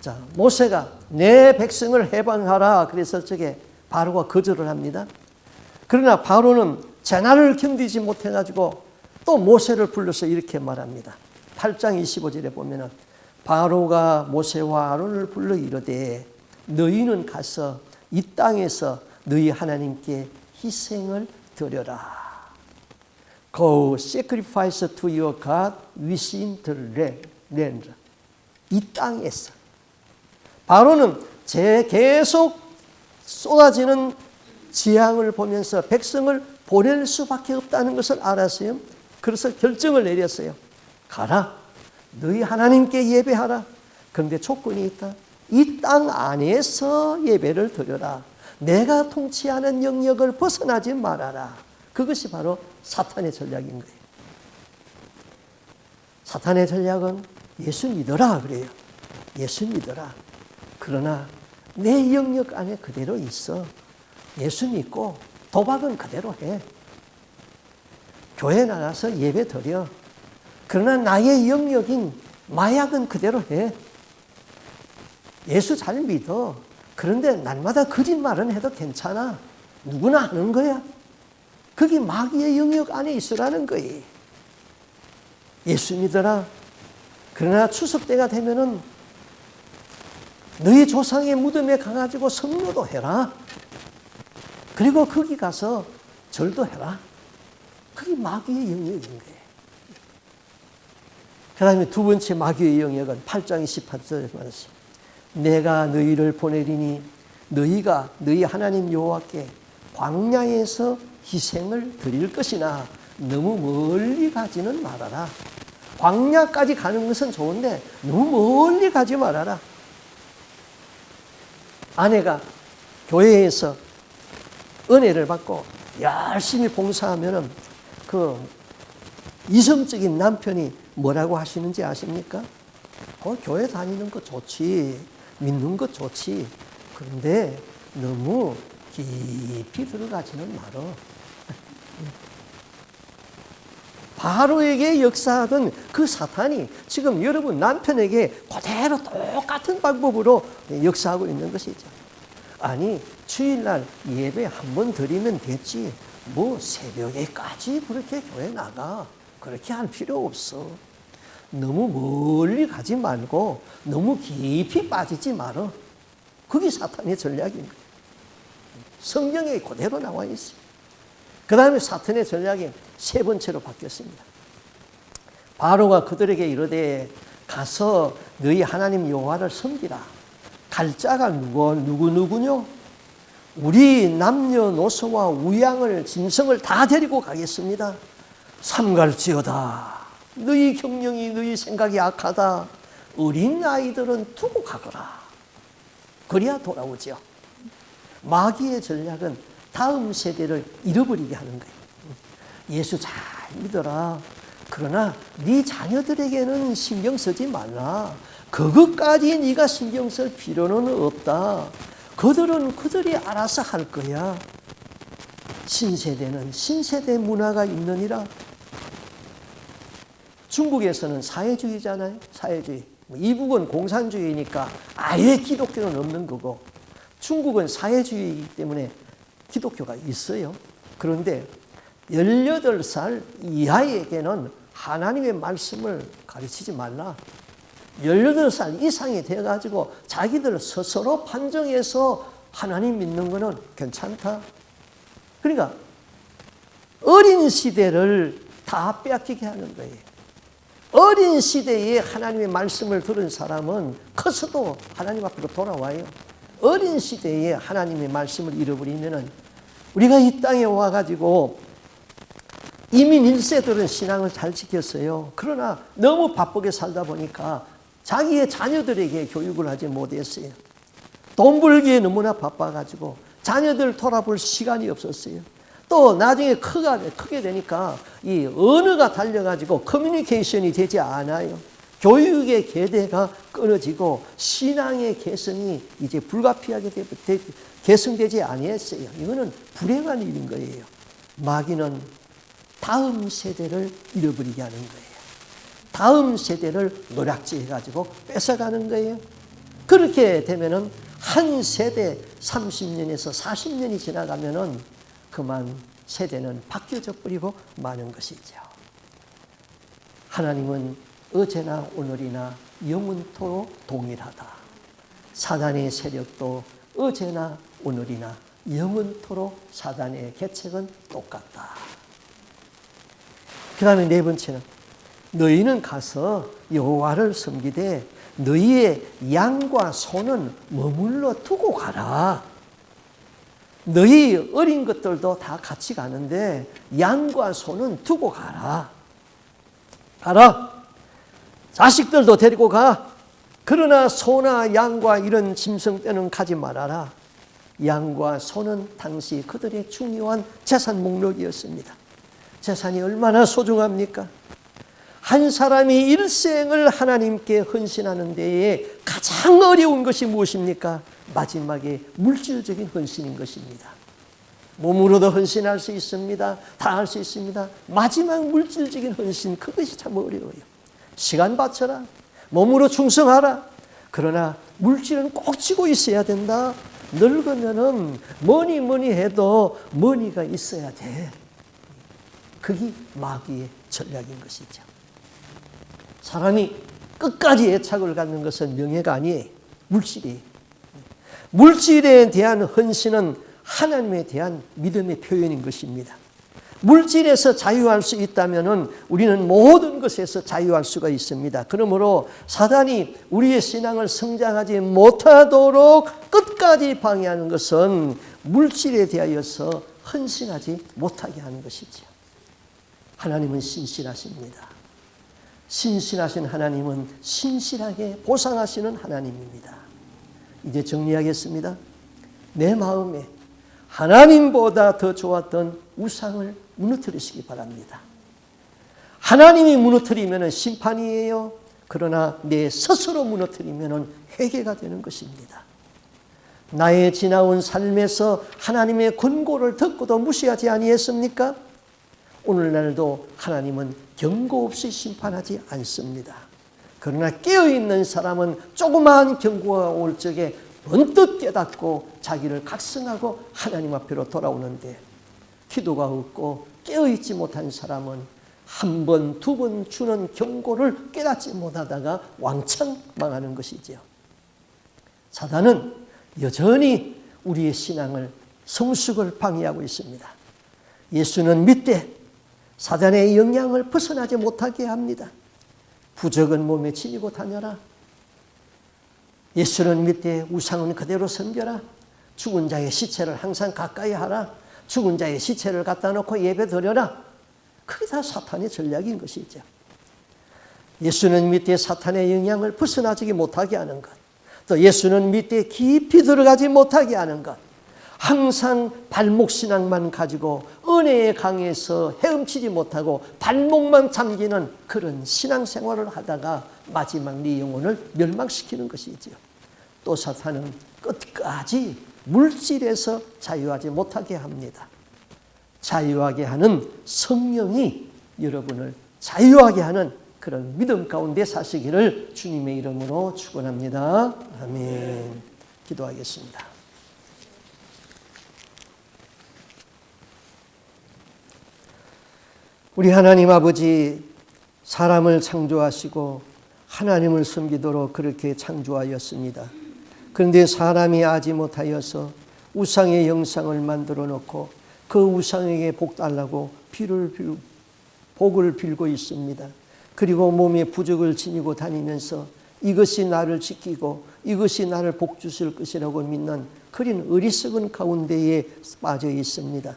자, 모세가 내 백성을 해방하라 그랬을 적에 바로가 거절을 합니다. 그러나 바로는 재난을 견디지 못해가지고 또 모세를 불러서 이렇게 말합니다. 8장 25절에 보면은 바로가 모세와 아론을 불러 이르되 너희는 가서 이 땅에서 너희 하나님께 희생을 드려라. Go sacrifice to your God within the land. 이 땅에서. 바로는 계속 쏟아지는 재앙을 보면서 백성을 보낼 수밖에 없다는 것을 알았어요. 그래서 결정을 내렸어요. 가라. 너희 하나님께 예배하라. 그런데 조건이 있다. 이 땅 안에서 예배를 드려라. 내가 통치하는 영역을 벗어나지 말아라. 그것이 바로 사탄의 전략인 거예요. 사탄의 전략은 예수 믿어라 그래요. 예수 믿어라. 그러나 내 영역 안에 그대로 있어. 예수 믿고 도박은 그대로 해. 교회 나가서 예배 드려. 그러나 나의 영역인 마약은 그대로 해. 예수 잘 믿어. 그런데 날마다 거짓말은 해도 괜찮아. 누구나 하는 거야. 그게 마귀의 영역 안에 있으라는 거예요. 예수 믿어라. 그러나 추석 때가 되면은 너희 조상의 무덤에 가가지고 성묘도 해라. 그리고 거기 가서 절도 해라. 그게 마귀의 영역인 거예요. 그 다음에 두 번째 마귀의 영역은 8장 28절에 말했습니다. 내가 너희를 보내리니 너희가 너희 하나님 여호와께 광야에서 희생을 드릴 것이나 너무 멀리 가지는 말아라. 광야까지 가는 것은 좋은데 너무 멀리 가지 말아라. 아내가 교회에서 은혜를 받고 열심히 봉사하면 그 이성적인 남편이 뭐라고 하시는지 아십니까? 교회 다니는 거 좋지. 믿는 거 좋지. 그런데 너무 깊이 들어가지는 말어. 바로에게 역사하던 그 사탄이 지금 여러분 남편에게 그대로 똑같은 방법으로 역사하고 있는 것이죠. 아니 주일날 예배 한 번 드리면 됐지. 뭐 새벽에까지 그렇게 교회 나가. 그렇게 할 필요 없어. 너무 멀리 가지 말고 너무 깊이 빠지지 말어. 그게 사탄의 전략입니다. 성경에 그대로 나와 있어요. 그 다음에 사탄의 전략이 세 번째로 바뀌었습니다. 바로가 그들에게 이르되 가서 너희 하나님 여호와를 섬기라. 갈 자가 누구누구뇨? 우리 남녀노소와 우양을 짐승을 다 데리고 가겠습니다. 삼갈지어다. 너희 경영이 너희 생각이 악하다. 어린 아이들은 두고 가거라. 그래야 돌아오죠. 마귀의 전략은 다음 세대를 잃어버리게 하는 거예요. 예수 잘 믿어라. 그러나 네 자녀들에게는 신경 쓰지 말라. 그것까지 네가 신경 쓸 필요는 없다. 그들은 그들이 알아서 할 거야. 신세대는 신세대 문화가 있느니라. 중국에서는 사회주의잖아요. 사회주의. 이북은 공산주의니까 아예 기독교는 없는 거고, 중국은 사회주의이기 때문에 기독교가 있어요. 그런데 18살 이하에게는 하나님의 말씀을 가르치지 말라. 18살 이상이 돼가지고 자기들 스스로 판정해서 하나님 믿는 거는 괜찮다. 그러니까 어린 시대를 다 빼앗기게 하는 거예요. 어린 시대에 하나님의 말씀을 들은 사람은 커서도 하나님 앞으로 돌아와요. 어린 시대에 하나님의 말씀을 잃어버리면은, 우리가 이 땅에 와가지고 이민 1세들은 신앙을 잘 지켰어요. 그러나 너무 바쁘게 살다 보니까 자기의 자녀들에게 교육을 하지 못했어요. 돈 벌기에 너무나 바빠가지고 자녀들 돌아볼 시간이 없었어요. 또 나중에 크게 되니까 이 언어가 달려가지고 커뮤니케이션이 되지 않아요. 교육의 계대가 끊어지고 신앙의 개성이 이제 불가피하게 개성되지 아니했어요. 이거는 불행한 일인 거예요. 마귀는 다음 세대를 잃어버리게 하는 거예요. 다음 세대를 노략질해가지고 뺏어가는 거예요. 그렇게 되면은 한 세대 30년에서 40년이 지나가면은 그만 세대는 바뀌어져 버리고 마는 것이죠. 하나님은 어제나 오늘이나 영원토록 동일하다. 사단의 세력도 어제나 오늘이나 영원토록 사단의 계책은 똑같다. 그 다음에 네 번째는 너희는 가서 여호와를 섬기되 너희의 양과 소는 머물러 두고 가라. 너희 어린 것들도 다 같이 가는데 양과 소는 두고 가라. 가라. 자식들도 데리고 가. 그러나 소나 양과 이런 짐승떼는 가지 말아라. 양과 소는 당시 그들의 중요한 재산 목록이었습니다. 재산이 얼마나 소중합니까? 한 사람이 일생을 하나님께 헌신하는 데에 가장 어려운 것이 무엇입니까? 마지막에 물질적인 헌신인 것입니다. 몸으로도 헌신할 수 있습니다. 다 할 수 있습니다. 마지막 물질적인 헌신, 그것이 참 어려워요. 시간 바쳐라. 몸으로 충성하라. 그러나 물질은 꼭 쥐고 있어야 된다. 늙으면은 뭐니 해도 머니가 있어야 돼. 그게 마귀의 전략인 것이죠. 사람이 끝까지 애착을 갖는 것은 명예가 아니에요. 물질이. 물질에 대한 헌신은 하나님에 대한 믿음의 표현인 것입니다. 물질에서 자유할 수 있다면 우리는 모든 것에서 자유할 수가 있습니다. 그러므로 사단이 우리의 신앙을 성장하지 못하도록 끝까지 방해하는 것은 물질에 대하여서 헌신하지 못하게 하는 것이죠. 하나님은 신실하십니다. 신실하신 하나님은 신실하게 보상하시는 하나님입니다. 이제 정리하겠습니다. 내 마음에 하나님보다 더 좋았던 우상을 무너뜨리시기 바랍니다. 하나님이 무너뜨리면 심판이에요. 그러나 내 스스로 무너뜨리면 회개가 되는 것입니다. 나의 지나온 삶에서 하나님의 권고를 듣고도 무시하지 아니했습니까? 오늘날도 하나님은 경고 없이 심판하지 않습니다. 그러나 깨어있는 사람은 조그마한 경고가 올 적에 언뜻 깨닫고 자기를 각성하고 하나님 앞으로 돌아오는데, 기도가 없고 깨어있지 못한 사람은 한 번, 두 번 주는 경고를 깨닫지 못하다가 왕창 망하는 것이죠. 사단은 여전히 우리의 신앙을, 성숙을 방해하고 있습니다. 예수는 믿되 사단의 영향을 벗어나지 못하게 합니다. 부적은 몸에 지니고 다녀라. 예수는 믿되 우상은 그대로 섬겨라. 죽은 자의 시체를 항상 가까이 하라. 죽은 자의 시체를 갖다 놓고 예배 드려라. 그게 다 사탄의 전략인 것이죠. 예수는 믿되 사탄의 영향을 벗어나지 못하게 하는 것, 또 예수는 믿되 깊이 들어가지 못하게 하는 것, 항상 발목신앙만 가지고 은혜의 강에서 헤엄치지 못하고 발목만 잠기는 그런 신앙생활을 하다가 마지막 네 영혼을 멸망시키는 것이죠. 또 사탄은 끝까지 물질에서 자유하지 못하게 합니다. 자유하게 하는 성령이 여러분을 자유하게 하는 그런 믿음 가운데 사시기를 주님의 이름으로 축원합니다. 아멘. 기도하겠습니다. 우리 하나님 아버지, 사람을 창조하시고 하나님을 섬기도록 그렇게 창조하였습니다. 그런데 사람이 알지 못하여서 우상의 형상을 만들어 놓고 그 우상에게 복 달라고 복을 빌고 있습니다. 그리고 몸에 부적을 지니고 다니면서 이것이 나를 지키고 이것이 나를 복 주실 것이라고 믿는 그런 어리석은 가운데에 빠져 있습니다.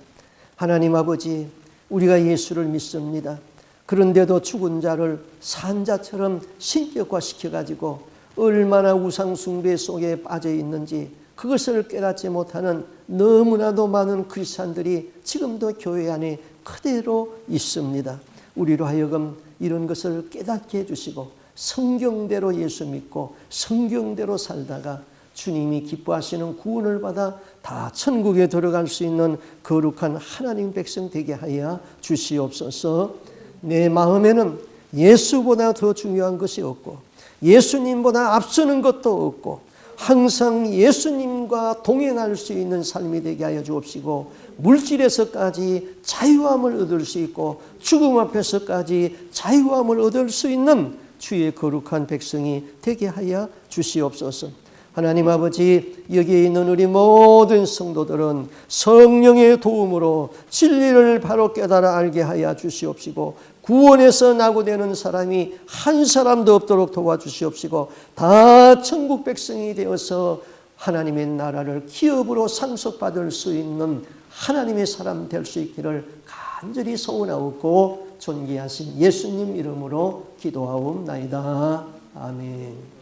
하나님 아버지, 우리가 예수를 믿습니다. 그런데도 죽은 자를 산 자처럼 신격화시켜가지고 얼마나 우상숭배 속에 빠져 있는지 그것을 깨닫지 못하는 너무나도 많은 크리스찬들이 지금도 교회 안에 그대로 있습니다. 우리로 하여금 이런 것을 깨닫게 해주시고 성경대로 예수 믿고 성경대로 살다가 주님이 기뻐하시는 구원을 받아 다 천국에 들어갈 수 있는 거룩한 하나님 백성 되게 하여 주시옵소서. 내 마음에는 예수보다 더 중요한 것이 없고 예수님보다 앞서는 것도 없고 항상 예수님과 동행할 수 있는 삶이 되게 하여 주옵시고 물질에서까지 자유함을 얻을 수 있고 죽음 앞에서까지 자유함을 얻을 수 있는 주의 거룩한 백성이 되게 하여 주시옵소서. 하나님 아버지, 여기에 있는 우리 모든 성도들은 성령의 도움으로 진리를 바로 깨달아 알게 하여 주시옵시고 구원에서 낙오되는 사람이 한 사람도 없도록 도와주시옵시고 다 천국 백성이 되어서 하나님의 나라를 기업으로 상속받을 수 있는 하나님의 사람 될 수 있기를 간절히 소원하옵고 존귀하신 예수님 이름으로 기도하옵나이다. 아멘.